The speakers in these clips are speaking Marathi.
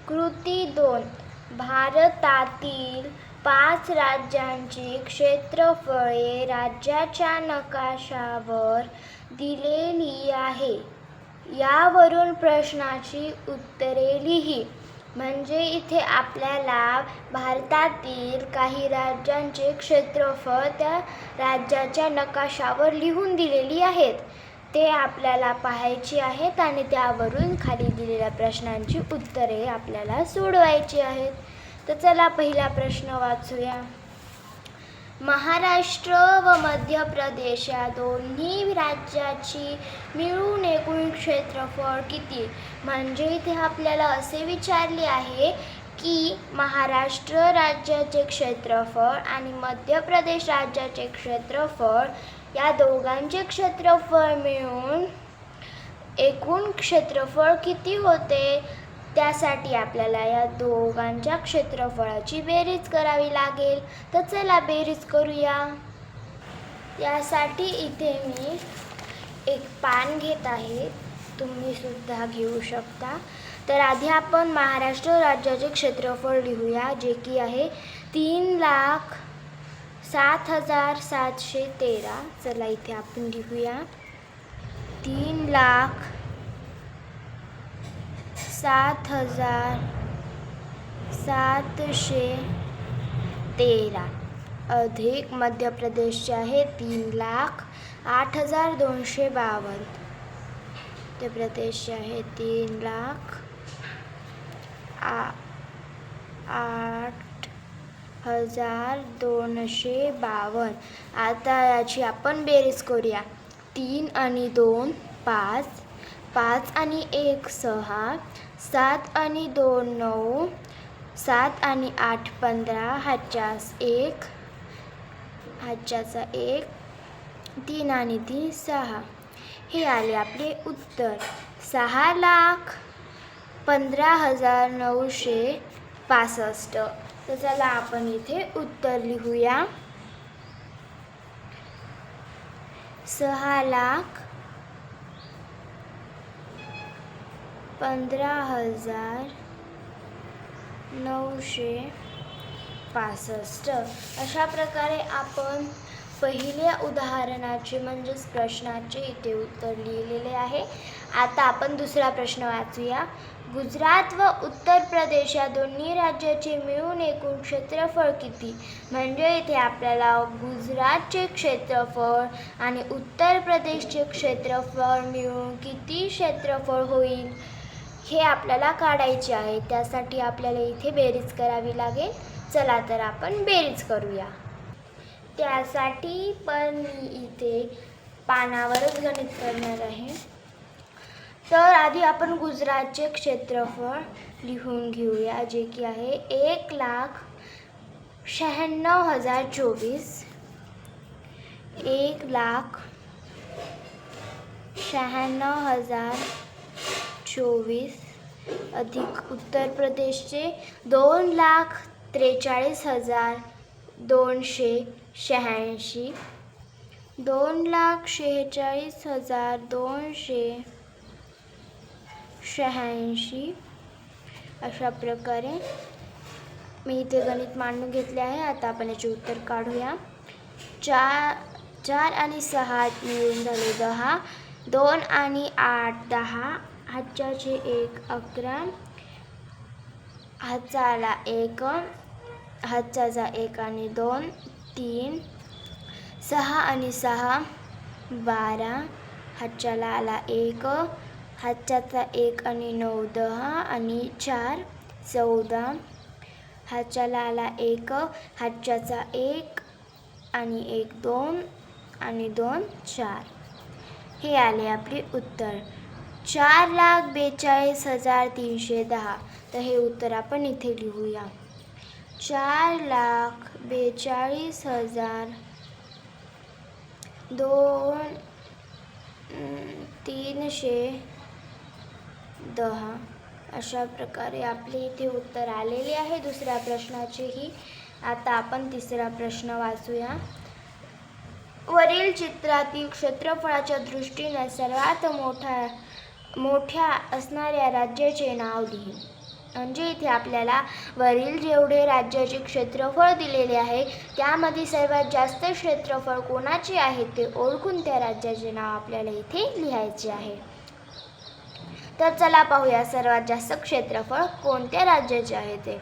कृती 2. भारतातील 5 राज्यांची क्षेत्रफळे राज्याच्या नकाशावर दिलेली आहे. यावरून प्रश्नाची उत्तरे लिही. म्हणजे इथे आपल्याला भारतातील काही राज्यांचे क्षेत्रफळ त्या राज्याच्या नकाशावर लिहून दिलेली आहेत. ते आपल्याला पाहायची आहेत आणि त्यावरून खाली दिलेल्या प्रश्नांची उत्तरे आपल्याला सोडवायची आहेत. तर चला पहिला प्रश्न वाचूया. महाराष्ट्र व मध्य प्रदेश या दोन्ही राज्याची मिळून एकूण क्षेत्रफळ किती? म्हणजे इथे आपल्याला असे विचारले आहे की महाराष्ट्र राज्याचे क्षेत्रफळ आणि मध्य प्रदेश राज्याचे क्षेत्रफळ या दोघांचे क्षेत्रफळ मिळून एकूण क्षेत्रफळ किती होते? त्यासाठी आपल्याला या दोघांच्या क्षेत्रफळाची बेरीज करावी लागेल. तर चला बेरीज करूया. यासाठी इथे मी एक पान घेत आहे, तुम्ही सुद्धा घेऊ शकता. तर आधी आपण महाराष्ट्र राज्याचे क्षेत्रफळ लिहूया, जे की आहे 3,07,713. चला इथे आपण लिहूया 3,07,713 अधिक मध्य प्रदेशचे आहे 3,08,252. मध्य प्रदेशचे आहे 3,08,252. आता याची आपण बेरीज करूया. 3 आणि 2 5, 5 आणि 1 6, 7 आणि 2 9, 7 आणि 8 15, हातच्याचा 1, 3 आणि 3 6. हे आले आपले उत्तर 6,15,965. तर चला आपण इथे उत्तर लिहूया. 6,15,965. अशा प्रकारे आपण पहिल्या उदाहरणाचे म्हणजेच प्रश्नाचे इथे उत्तर लिहिलेले आहे. आता आपण दुसरा प्रश्न वाचूया. गुजरात व उत्तर प्रदेश या दोन्ही राज्याचे मिळून एकूण क्षेत्रफळ किती? म्हणजे इथे आपल्याला गुजरातचे क्षेत्रफळ आणि उत्तर प्रदेशचे क्षेत्रफळ मिळून किती क्षेत्रफळ होईल हे आपल्याला काढायचे आहे. त्यासाठी आपल्याला इथे बेरीज करावी लागेल. चला तर आपण बेरीज करूया. त्यासाठी पण मी इथे पानावरच गणित करणार आहे. तर आधी आपण गुजरातचे क्षेत्रफळ लिहून घेऊया, जे की आहे 1,96,024. 1,96,024 अधिक उत्तर प्रदेशचे 2,43,286. 2,46,286. अशा प्रकारे मी इथे गणित मांडून घेतले आहे. आता आपण याचे उत्तर काढूया. 4 आणि 6 मिळून झाले 10. 2 आणि 8 10. हातच्याचे 1 11. हातचाला 1, हातच्याचा 1 आणि 2 3. 6 आणि 6 12. हातच्याला आला 1, हातच्याचा 1 आणि 9 10 आणि 4 14. हातच्याला आला 1, हातच्याचा 1 आणि 1 2 आणि 2 4. हे आले आपले उत्तर 4,42,310. तर हे उत्तर आपण इथे लिहूया. 4,42,310. अशा प्रकारे आपले इथे उत्तर आलेले आहे दुसऱ्या प्रश्नाचेही. आता आपण तिसरा प्रश्न वाचूया. वरील चित्रातील क्षेत्रफळाच्या दृष्टीने सर्वात मोठ्या असणाऱ्या राज्याचे नाव लिही. म्हणजे इथे आपल्याला वरील जेवढे राज्याचे क्षेत्रफळ दिलेले आहे त्यामध्ये सर्वात जास्त क्षेत्रफळ कोणाचे आहे ते ओळखून त्या राज्याचे नाव आपल्याला इथे लिहायचे आहे. तर चला पाहूया सर्वात जास्त क्षेत्रफळ कोणत्या राज्याचे आहे ते.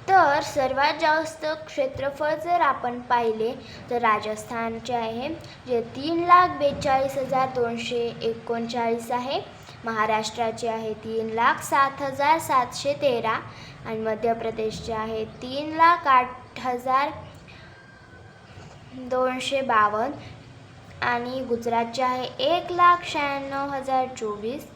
तर सर्वात जास्त क्षेत्रफळ जर आपण पाहिले तर राजस्थानचे आहे, जे 3,42,239 आहे. महाराष्ट्राचे आहे 3,07,713 आणि मध्य प्रदेशचे आहे 3,08,252 आणि गुजरातचे आहे 1,96,024.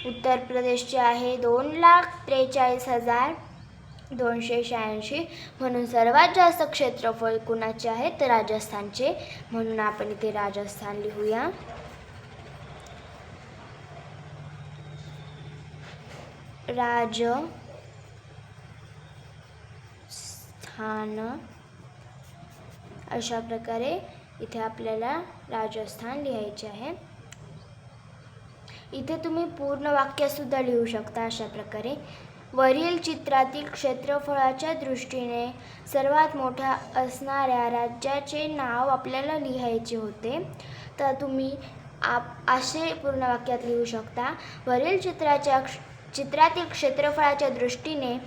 उत्तर प्रदेशचे आहे 2,43,286. म्हणून सर्वात जास्त क्षेत्रफळ कुणाचे आहे तर राजस्थानचे, म्हणून आपण इथे राजस्थान लिहूया. राजस्थान अशा प्रकारे इथे आपल्याला राजस्थान लिहायचे आहे. इथे तुम्ही पूर्ण वाक्यसुद्धा लिहू शकता अशा प्रकारे. वरील चित्रातील क्षेत्रफळाच्या दृष्टीने सर्वात मोठ्या असणाऱ्या राज्याचे नाव आपल्याला लिहायचे होते. तर तुम्ही असे पूर्ण वाक्यात लिहू शकता. वरील चित्रातील क्षेत्रफळाच्या दृष्टीने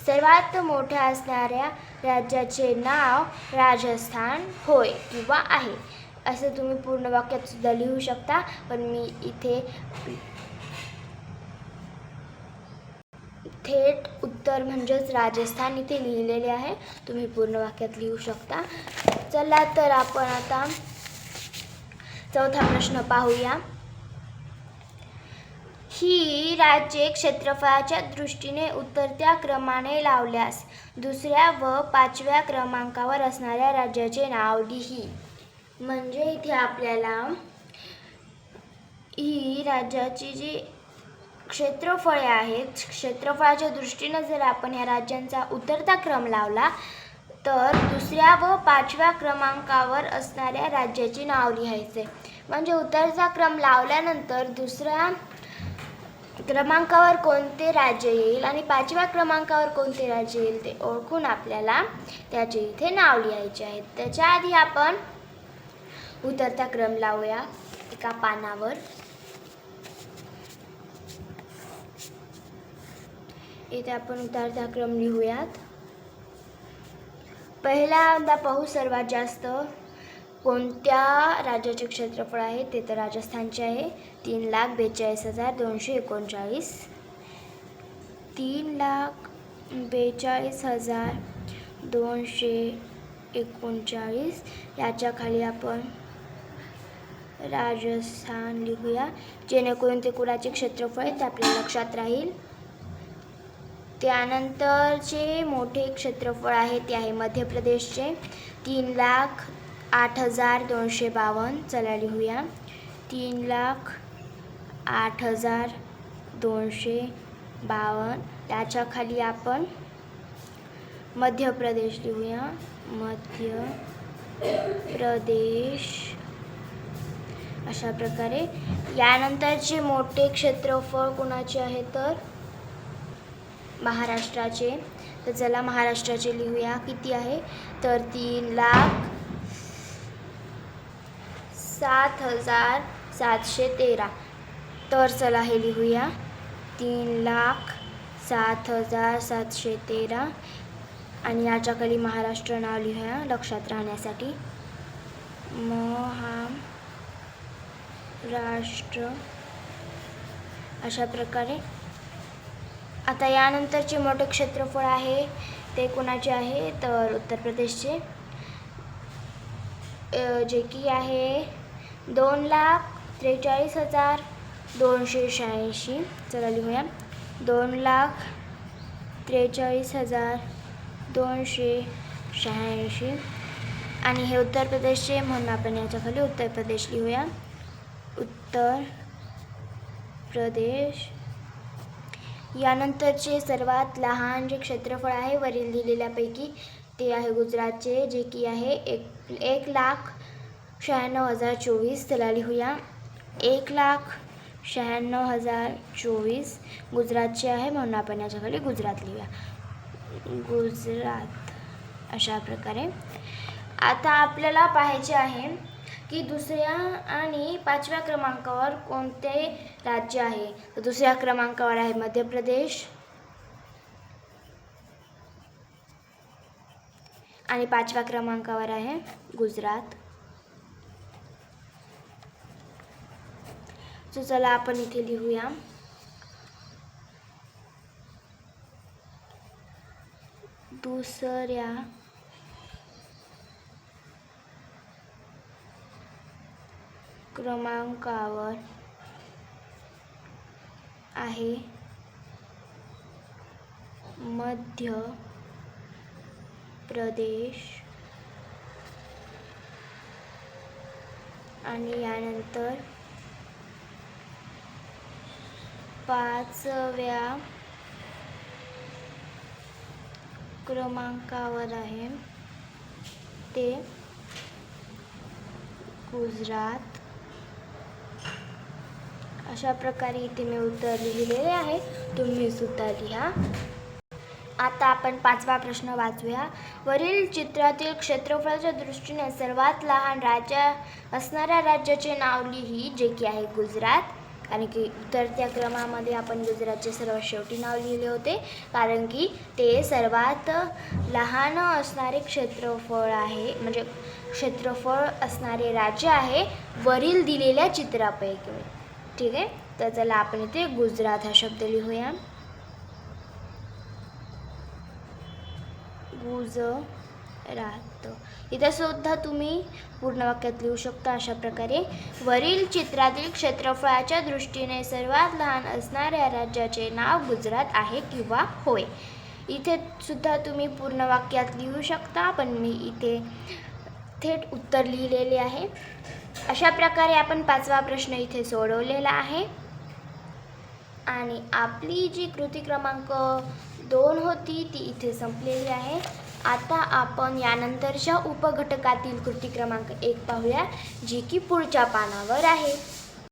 सर्वात मोठ्या असणाऱ्या राज्याचे नाव राजस्थान होय किंवा आहे, असं तुम्ही पूर्ण वाक्यात सुद्धा लिहू शकता. पण मी इथे थेट उत्तर म्हणजेच राजस्थान इथे लिहिलेले आहे. तुम्ही पूर्ण वाक्यात लिहू शकता. चला तर आपण आता चौथा प्रश्न पाहूया. ही राज्ये क्षेत्रफळाच्या दृष्टीने उतरत्या क्रमाने लावल्यास दुसऱ्या व पाचव्या क्रमांकावर असणाऱ्या राज्याचे नाव लिही. म्हणजे इथे आपल्याला ही राज्याची जी क्षेत्रफळे आहेत, क्षेत्रफळाच्या दृष्टीने जर आपण ह्या राज्यांचा उतरता क्रम लावला तर दुसऱ्या व पाचव्या क्रमांकावर असणाऱ्या राज्याचे नाव लिहायचे. म्हणजे उतरता क्रम लावल्यानंतर दुसऱ्या क्रमांकावर कोणते राज्य येईल आणि पाचव्या क्रमांकावर कोणते राज्य येईल ते ओळखून आपल्याला त्याचे इथे नाव लिहायचे आहे. त्याच्या आधी आपण उतरता क्रम लावूया एका पानावर. इथे आपण उतरता क्रम लिहूयात. पहिल्यांदा पाहू सर्वात जास्त कोणत्या राज्याचे क्षेत्रफळ आहे ते. तर राजस्थानचे आहे 3,42,239. 3,42,239 याच्या खाली आपण राजस्थान लिहूया, जेणेकरून ते कुणाचे क्षेत्रफळ आहे ते आपल्या लक्षात राहील. त्यानंतरचे मोठे क्षेत्रफळ आहे ते आहे मध्य प्रदेशचे 3,08,252. चला लिहूया 3,08,252. त्याच्या खाली आपण मध्य प्रदेश लिहूया, मध्य प्रदेश अशा प्रकारे. यानंतरचे मोठे क्षेत्रफळ कुणाचे आहे तर महाराष्ट्राचे. तर चला महाराष्ट्राचे लिहूया. किती आहे तर 3,07,713. तर चला हे लिहूया 3,07,713 आणि याच्या खाली महाराष्ट्र नाव लिहूया लक्षात राहण्यासाठी. महाराष्ट्र अशा प्रकारे. आता यानंतरचे मोठे क्षेत्रफळ आहे ते कोणाचे आहे तर उत्तर प्रदेशचे, जे की आहे 2,43,286. चला लिहूया 2,43,286 आणि हे उत्तर प्रदेशचे, म्हणून आपण याच्या खाली उत्तर प्रदेश लिहूया. उत्तर प्रदेश. यानंतरचे सर्वात लहान जे क्षेत्रफळ आहे वरील दिलेल्यापैकी ते आहे गुजरातचे, जे की आहे 1,96,024. चला लिहूया 1,96,024. 96,024 गुजरातची आहे, म्हणून आपण याच्या खाली गुजरात लिहूया. गुजरात अशा प्रकारे. आता आपल्याला पाहायचे आहे की दुसऱ्या आणि 5व्या क्रमांकावर कोणते राज्य आहे. तर दुसऱ्या क्रमांकावर आहे मध्य प्रदेश आणि 5व्या क्रमांकावर आहे गुजरात. सो चला आपण इथे लिहूया. दुसऱ्या क्रमांकावर आहे मध्य प्रदेश आणि यानंतर 5व्या क्रमांकावर आहे ते गुजरात. अशा प्रकारे इथे मी उत्तर लिहिलेले आहे, तुम्ही सुद्धा लिहा. आता आपण 5वा प्रश्न वाचूया. वरील चित्रातील क्षेत्रफळाच्या दृष्टीने सर्वात लहान राज्य असणाऱ्या राज्याचे नाव लिही, जे की आहे गुजरात. कारण की उतरत्या क्रमामध्ये आपण गुजरातचे सर्वात शेवटी नाव लिहिले होते, कारण की ते सर्वात लहान असणारे क्षेत्रफळ आहे, म्हणजे क्षेत्रफळ असणारे राज्य आहे वरील दिलेल्या चित्रापैकी. ठीक आहे, तर चला आपण इथे गुजरात हा शब्द लिहूया. गुजरात. इथे सुद्धा तुम्ही पूर्ण वाक्यात लिहू शकता अशा प्रकारे. वरील चित्रातील क्षेत्रफळाच्या दृष्टीने सर्वात लहान असणाऱ्या राज्याचे नाव गुजरात आहे किंवा होय. इथे सुद्धा तुम्ही पूर्ण वाक्यात लिहू शकता, पण मी इथे थेट उत्तर लिहिलेले आहे. अशा प्रकारे आपण 5वा प्रश्न इथे सोडवलेला आहे आणि आपली जी कृती क्रमांक 2 होती ती इथे संपलेली आहे. आता आपण यानंतरच्या उपघटकातील कृती क्रमांक 1 पाहूया, जी की पुढच्या पानावर आहे.